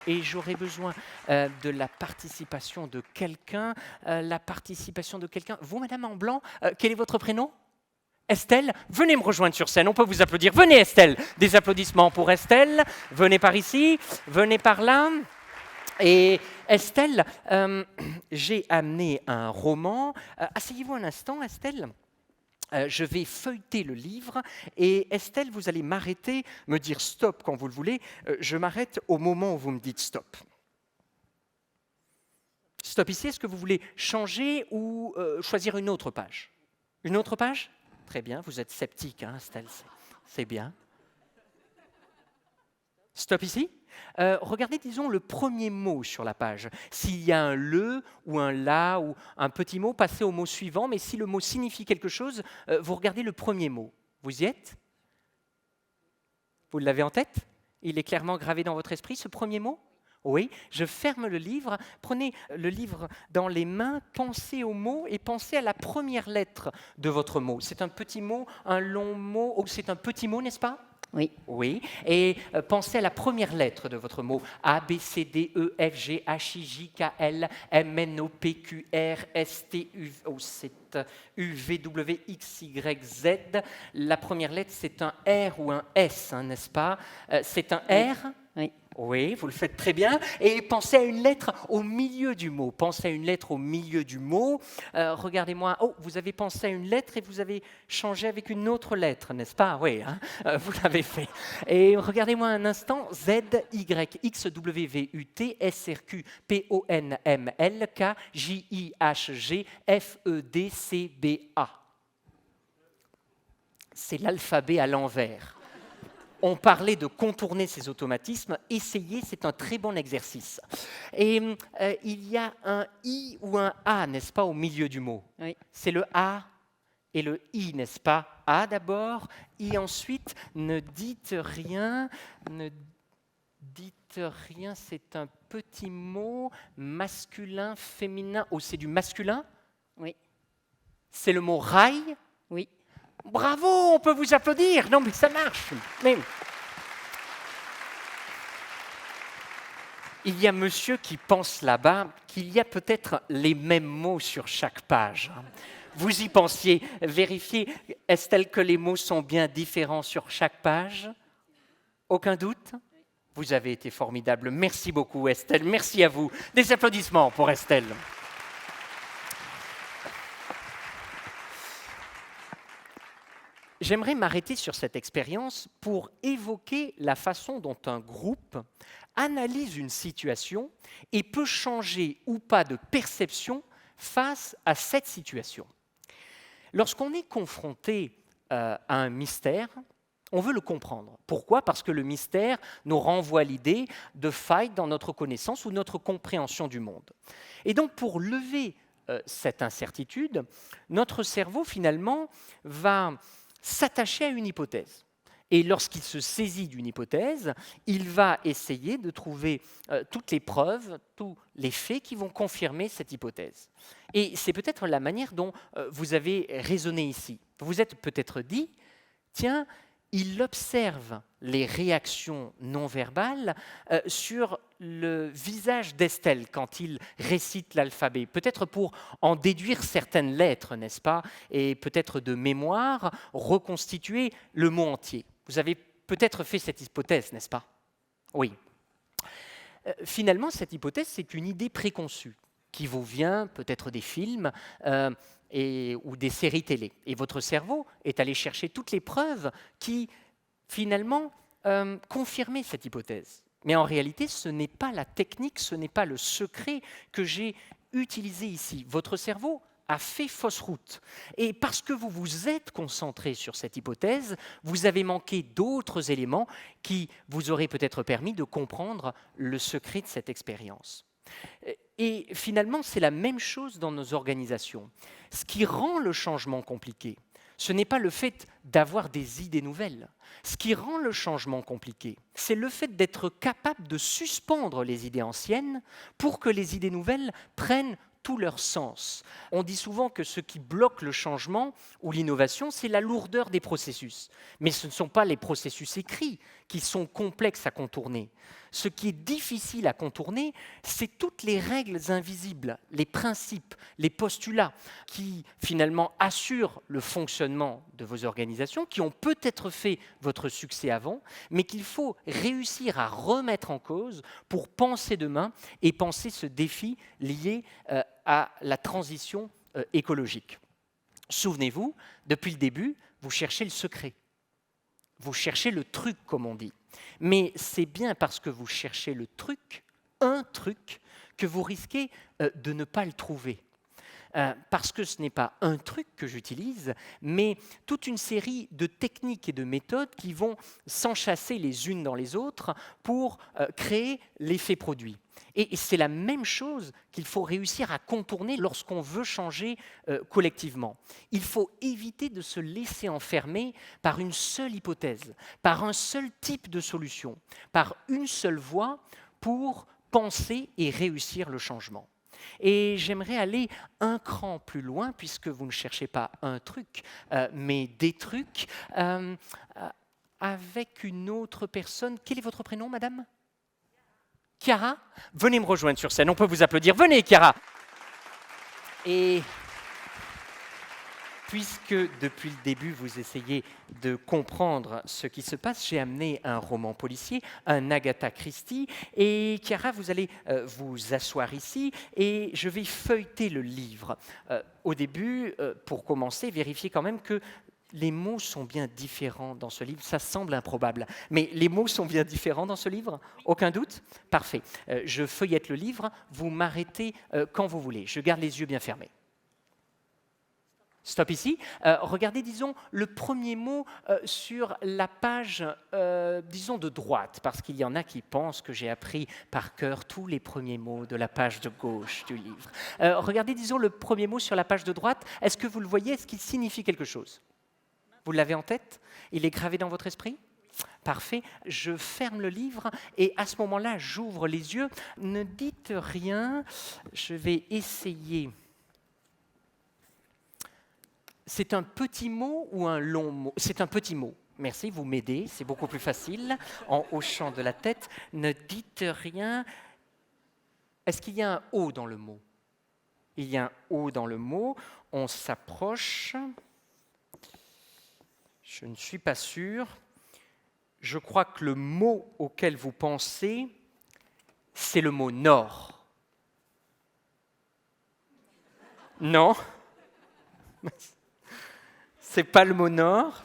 Et j'aurais besoin de la participation de quelqu'un. Vous, madame en blanc, quel est votre prénom? Estelle, venez me rejoindre sur scène, on peut vous applaudir. Venez Estelle, des applaudissements pour Estelle. Venez par ici, venez par là. Et Estelle, j'ai amené un roman. Asseyez-vous un instant, Estelle. Je vais feuilleter le livre et Estelle, vous allez m'arrêter, me dire stop quand vous le voulez. Je m'arrête au moment où vous me dites stop. Stop ici, est-ce que vous voulez changer ou choisir une autre page? Une autre page? Très bien, vous êtes sceptique, hein, Estelle, c'est bien. Stop ici. Regardez, disons, le premier mot sur la page. S'il y a un le ou un la ou un petit mot, passez au mot suivant, mais si le mot signifie quelque chose, vous regardez le premier mot. Vous y êtes? Vous l'avez en tête? Il est clairement gravé dans votre esprit, ce premier mot? Oui, je ferme le livre, prenez le livre dans les mains, pensez au mot et pensez à la première lettre de votre mot. C'est un petit mot, un long mot, oh, c'est un petit mot, n'est-ce pas? Oui. Oui, et pensez à la première lettre de votre mot. A, B, C, D, E, F, G, H, I, J, K, L, M, N, O, P, Q, R, S, T, U, oh, c'est U, V, W, X, Y, Z. La première lettre, c'est un R ou un S, hein, n'est-ce pas? C'est un R? Oui. Oui, vous le faites très bien. Et pensez à une lettre au milieu du mot. Pensez à une lettre au milieu du mot. Regardez-moi. Oh, vous avez pensé à une lettre et vous avez changé avec une autre lettre, n'est-ce pas? Oui, hein, vous l'avez fait. Et regardez-moi un instant. Z, Y, X, W, V, U, T, S, R, Q, P, O, N, M, L, K, J, I, H, G, F, E, D, C, B, A. C'est l'alphabet à l'envers. On parlait de contourner ces automatismes. Essayez, c'est un très bon exercice. Et il y a un I ou un A, n'est-ce pas, au milieu du mot? Oui. C'est le A et le I, n'est-ce pas? A d'abord, I ensuite. Ne dites rien, c'est un petit mot masculin, féminin. Oh, c'est du masculin? Oui. C'est le mot rail? Oui. Bravo, on peut vous applaudir. Non, mais ça marche. Mais il y a monsieur qui pense là-bas qu'il y a peut-être les mêmes mots sur chaque page. Vous y pensiez, vérifiez, est-ce que les mots sont bien différents sur chaque page? Aucun doute? Vous avez été formidable. Merci beaucoup, Estelle. Merci à vous. Des applaudissements pour Estelle. J'aimerais m'arrêter sur cette expérience pour évoquer la façon dont un groupe analyse une situation et peut changer ou pas de perception face à cette situation. Lorsqu'on est confronté à un mystère, on veut le comprendre. Pourquoi? Parce que le mystère nous renvoie à l'idée de failles dans notre connaissance ou notre compréhension du monde. Et donc, pour lever cette incertitude, notre cerveau, finalement, va s'attacher à une hypothèse. Et lorsqu'il se saisit d'une hypothèse, il va essayer de trouver toutes les preuves, tous les faits qui vont confirmer cette hypothèse. Et c'est peut-être la manière dont vous avez raisonné ici. Vous vous êtes peut-être dit, tiens, il observe les réactions non verbales sur le visage d'Estelle quand il récite l'alphabet, peut-être pour en déduire certaines lettres, n'est-ce pas? Et peut-être de mémoire, reconstituer le mot entier. Vous avez peut-être fait cette hypothèse, n'est-ce pas? Oui. Finalement, cette hypothèse, c'est une idée préconçue qui vous vient peut-être des films ou des séries télé. Et votre cerveau est allé chercher toutes les preuves qui, finalement, confirmaient cette hypothèse. Mais en réalité, ce n'est pas la technique, ce n'est pas le secret que j'ai utilisé ici. Votre cerveau a fait fausse route. Et parce que vous vous êtes concentré sur cette hypothèse, vous avez manqué d'autres éléments qui vous auraient peut-être permis de comprendre le secret de cette expérience. Et finalement, c'est la même chose dans nos organisations. Ce qui rend le changement compliqué, ce n'est pas le fait d'avoir des idées nouvelles. Ce qui rend le changement compliqué, c'est le fait d'être capable de suspendre les idées anciennes pour que les idées nouvelles prennent tout leur sens. On dit souvent que ce qui bloque le changement ou l'innovation, c'est la lourdeur des processus. Mais ce ne sont pas les processus écrits qui sont complexes à contourner. Ce qui est difficile à contourner, c'est toutes les règles invisibles, les principes, les postulats qui finalement assurent le fonctionnement de vos organisations, qui ont peut-être fait votre succès avant, mais qu'il faut réussir à remettre en cause pour penser demain et penser ce défi lié à la transition écologique. Souvenez-vous, depuis le début, vous cherchez le secret. Vous cherchez le truc, comme on dit. Mais c'est bien parce que vous cherchez le truc, un truc, que vous risquez de ne pas le trouver. Parce que ce n'est pas un truc que j'utilise, mais toute une série de techniques et de méthodes qui vont s'enchasser les unes dans les autres pour créer l'effet produit. Et c'est la même chose qu'il faut réussir à contourner lorsqu'on veut changer collectivement. Il faut éviter de se laisser enfermer par une seule hypothèse, par un seul type de solution, par une seule voie pour penser et réussir le changement. Et j'aimerais aller un cran plus loin, puisque vous ne cherchez pas un truc, mais des trucs, avec une autre personne. Quel est votre prénom, madame ? Chiara ? Venez me rejoindre sur scène, on peut vous applaudir. Venez, Chiara ! Et puisque depuis le début, vous essayez de comprendre ce qui se passe, j'ai amené un roman policier, un Agatha Christie. Et Chiara, vous allez vous asseoir ici et je vais feuilleter le livre. Au début, pour commencer, vérifiez quand même que les mots sont bien différents dans ce livre. Ça semble improbable, mais les mots sont bien différents dans ce livre ? Aucun doute ? Parfait. Je feuillette le livre, vous m'arrêtez quand vous voulez. Je garde les yeux bien fermés. Stop ici. Regardez, disons, le premier mot sur la page, disons, de droite, parce qu'il y en a qui pensent que j'ai appris par cœur tous les premiers mots de la page de gauche du livre. Regardez, disons, le premier mot sur la page de droite. Est-ce que vous le voyez ? Est-ce qu'il signifie quelque chose ? Vous l'avez en tête ? Il est gravé dans votre esprit ? Parfait. Je ferme le livre et à ce moment-là, j'ouvre les yeux. Ne dites rien. Je vais essayer... C'est un petit mot ou un long mot ? C'est un petit mot. Merci, vous m'aidez, c'est beaucoup plus facile. En hochant de la tête, ne dites rien. Est-ce qu'il y a un O dans le mot ? Il y a un O dans le mot. On s'approche. Je ne suis pas sûr. Je crois que le mot auquel vous pensez, c'est le mot nord. Non ? C'est pas le mot nord,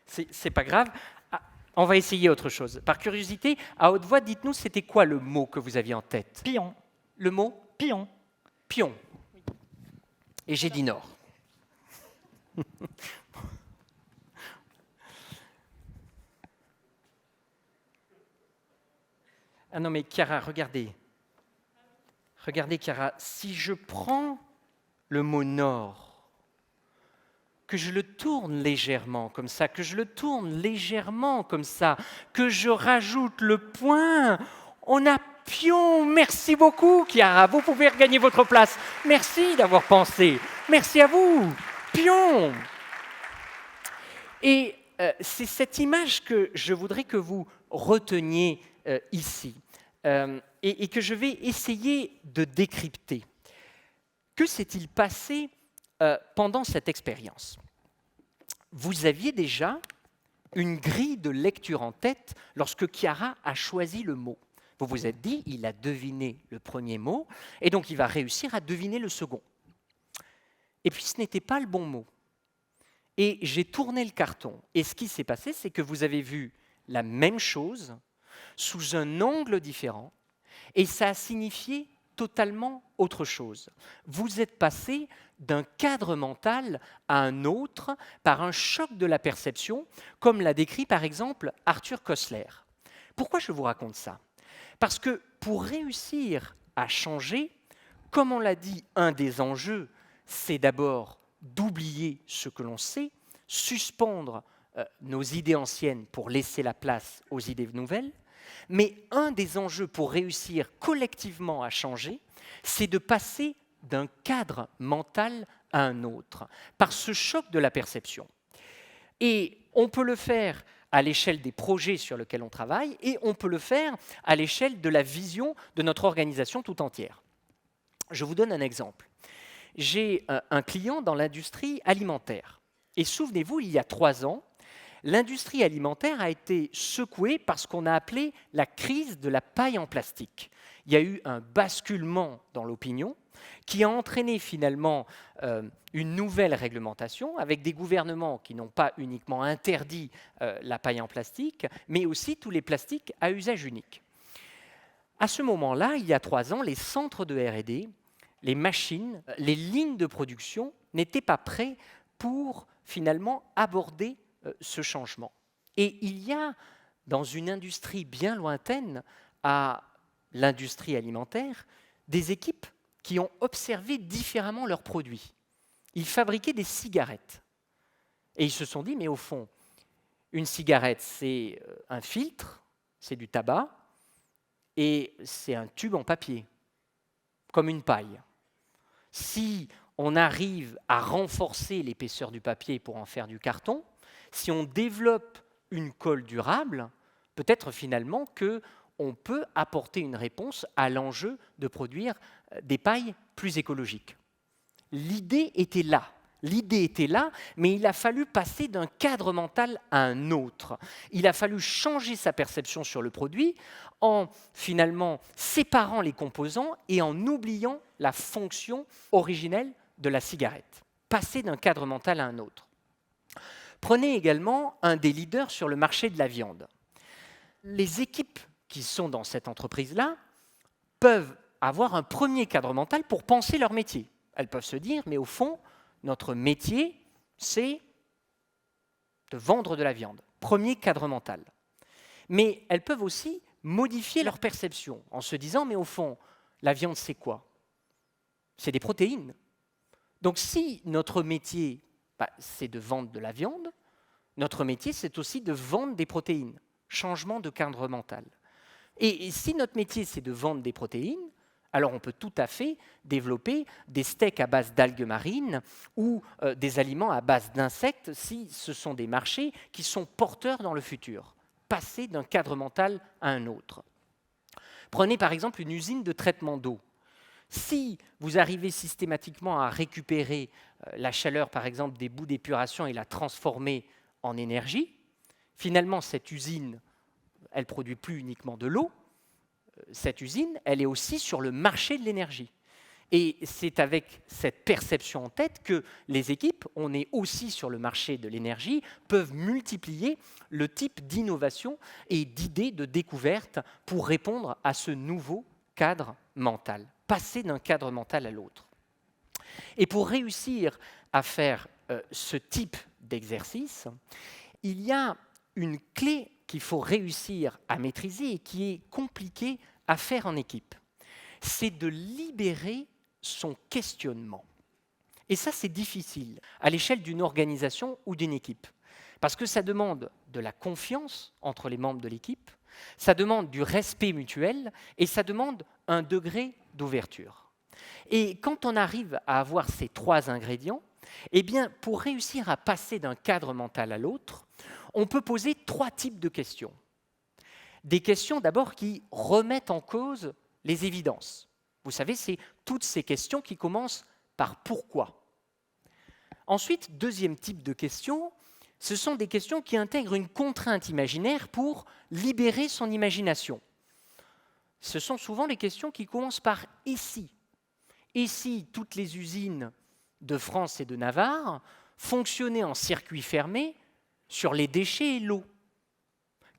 c'est pas grave. Ah, on va essayer autre chose. Par curiosité, à haute voix, dites-nous, c'était quoi le mot que vous aviez en tête ? Pion. Le mot ? Pion. Pion. Et j'ai dit nord. Ah non mais Chiara, regardez. Regardez Chiara, si je prends le mot nord, que je le tourne légèrement comme ça, que je le tourne légèrement comme ça, que je rajoute le point, on a pion. Merci beaucoup, Chiara. Vous pouvez regagner votre place. Merci d'avoir pensé. Merci à vous. Pion. Et c'est cette image que je voudrais que vous reteniez ici et que je vais essayer de décrypter. Que s'est-il passé pendant cette expérience? Vous aviez déjà une grille de lecture en tête lorsque Chiara a choisi le mot. Vous vous êtes dit, il a deviné le premier mot, et donc il va réussir à deviner le second. Et puis ce n'était pas le bon mot. Et j'ai tourné le carton. Et ce qui s'est passé, c'est que vous avez vu la même chose sous un angle différent, et ça a signifié totalement autre chose. Vous êtes passé d'un cadre mental à un autre par un choc de la perception, comme l'a décrit par exemple Arthur Koestler. Pourquoi je vous raconte ça? Parce que pour réussir à changer, comme on l'a dit, un des enjeux, c'est d'abord d'oublier ce que l'on sait, suspendre nos idées anciennes pour laisser la place aux idées nouvelles. Mais un des enjeux pour réussir collectivement à changer, c'est de passer d'un cadre mental à un autre, par ce choc de la perception. Et on peut le faire à l'échelle des projets sur lesquels on travaille et on peut le faire à l'échelle de la vision de notre organisation tout entière. Je vous donne un exemple. J'ai un client dans l'industrie alimentaire. Et souvenez-vous, il y a 3 ans, l'industrie alimentaire a été secouée par ce qu'on a appelé la crise de la paille en plastique. Il y a eu un basculement dans l'opinion qui a entraîné finalement une nouvelle réglementation avec des gouvernements qui n'ont pas uniquement interdit la paille en plastique, mais aussi tous les plastiques à usage unique. À ce moment-là, il y a 3 ans, les centres de R&D, les machines, les lignes de production n'étaient pas prêts pour finalement aborder ce changement. Et il y a, dans une industrie bien lointaine à l'industrie alimentaire, des équipes qui ont observé différemment leurs produits. Ils fabriquaient des cigarettes. Et ils se sont dit, mais au fond, une cigarette, c'est un filtre, c'est du tabac, et c'est un tube en papier, comme une paille. Si on arrive à renforcer l'épaisseur du papier pour en faire du carton, si on développe une colle durable, peut-être finalement qu'on peut apporter une réponse à l'enjeu de produire des pailles plus écologiques. L'idée était là, mais il a fallu passer d'un cadre mental à un autre. Il a fallu changer sa perception sur le produit en finalement séparant les composants et en oubliant la fonction originelle de la cigarette. Passer d'un cadre mental à un autre. Prenez également un des leaders sur le marché de la viande. Les équipes qui sont dans cette entreprise-là peuvent avoir un premier cadre mental pour penser leur métier. Elles peuvent se dire, mais au fond, notre métier, c'est de vendre de la viande. Premier cadre mental. Mais elles peuvent aussi modifier leur perception en se disant, mais au fond, la viande, c'est quoi? C'est des protéines. Donc si notre métier, c'est de vendre de la viande, notre métier, c'est aussi de vendre des protéines. Changement de cadre mental. Et si notre métier, c'est de vendre des protéines, alors on peut tout à fait développer des steaks à base d'algues marines ou des aliments à base d'insectes si ce sont des marchés qui sont porteurs dans le futur. Passer d'un cadre mental à un autre. Prenez par exemple une usine de traitement d'eau. Si vous arrivez systématiquement à récupérer la chaleur, par exemple, des boues d'épuration et la transformer en énergie, finalement, cette usine, elle ne produit plus uniquement de l'eau. Cette usine, elle est aussi sur le marché de l'énergie. Et c'est avec cette perception en tête que les équipes, on est aussi sur le marché de l'énergie, peuvent multiplier le type d'innovation et d'idées de découverte pour répondre à ce nouveau cadre mental, passer d'un cadre mental à l'autre. Et pour réussir à faire ce type d'exercice, il y a une clé qu'il faut réussir à maîtriser et qui est compliquée à faire en équipe. C'est de libérer son questionnement. Et ça, c'est difficile à l'échelle d'une organisation ou d'une équipe. Parce que ça demande de la confiance entre les membres de l'équipe, ça demande du respect mutuel et ça demande un degré d'ouverture. Et quand on arrive à avoir ces 3 ingrédients, eh bien, pour réussir à passer d'un cadre mental à l'autre, on peut poser 3 types de questions. Des questions d'abord qui remettent en cause les évidences. Vous savez, c'est toutes ces questions qui commencent par « pourquoi ». Ensuite, deuxième type de questions, ce sont des questions qui intègrent une contrainte imaginaire pour libérer son imagination. Ce sont souvent les questions qui commencent par « et si ». Et si toutes les usines de France et de Navarre fonctionnaient en circuit fermé sur les déchets et l'eau?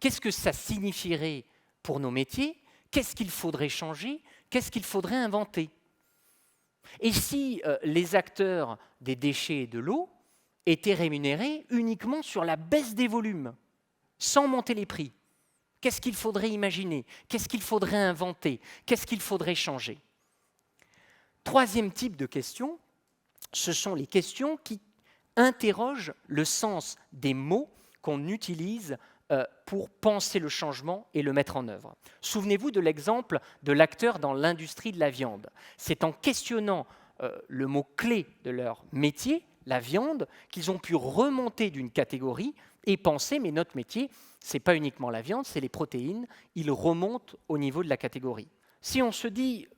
Qu'est-ce que ça signifierait pour nos métiers? Qu'est-ce qu'il faudrait changer? Qu'est-ce qu'il faudrait inventer? Et si les acteurs des déchets et de l'eau étaient rémunérés uniquement sur la baisse des volumes, sans monter les prix? Qu'est-ce qu'il faudrait imaginer? Qu'est-ce qu'il faudrait inventer? Qu'est-ce qu'il faudrait changer? Troisième type de questions, ce sont les questions qui interrogent le sens des mots qu'on utilise pour penser le changement et le mettre en œuvre. Souvenez-vous de l'exemple de l'acteur dans l'industrie de la viande. C'est en questionnant le mot-clé de leur métier, la viande, qu'ils ont pu remonter d'une catégorie et penser, mais notre métier, ce n'est pas uniquement la viande, c'est les protéines, ils remontent au niveau de la catégorie. Si on se dit,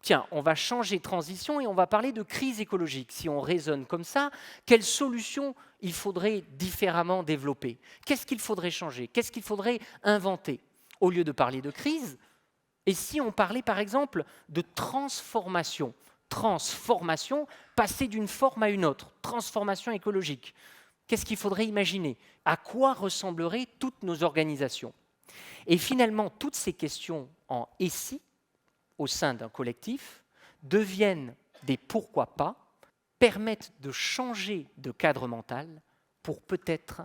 tiens, on va changer de transition et on va parler de crise écologique, si on raisonne comme ça, quelles solutions il faudrait différemment développer? Qu'est-ce qu'il faudrait changer? Qu'est-ce qu'il faudrait inventer? Au lieu de parler de crise, et si on parlait par exemple de transformation? Transformation, passer d'une forme à une autre, transformation écologique. Qu'est-ce qu'il faudrait imaginer? À quoi ressembleraient toutes nos organisations? Et finalement, toutes ces questions en « et si » au sein d'un collectif deviennent des « pourquoi pas », permettent de changer de cadre mental pour peut-être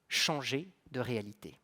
changer de réalité.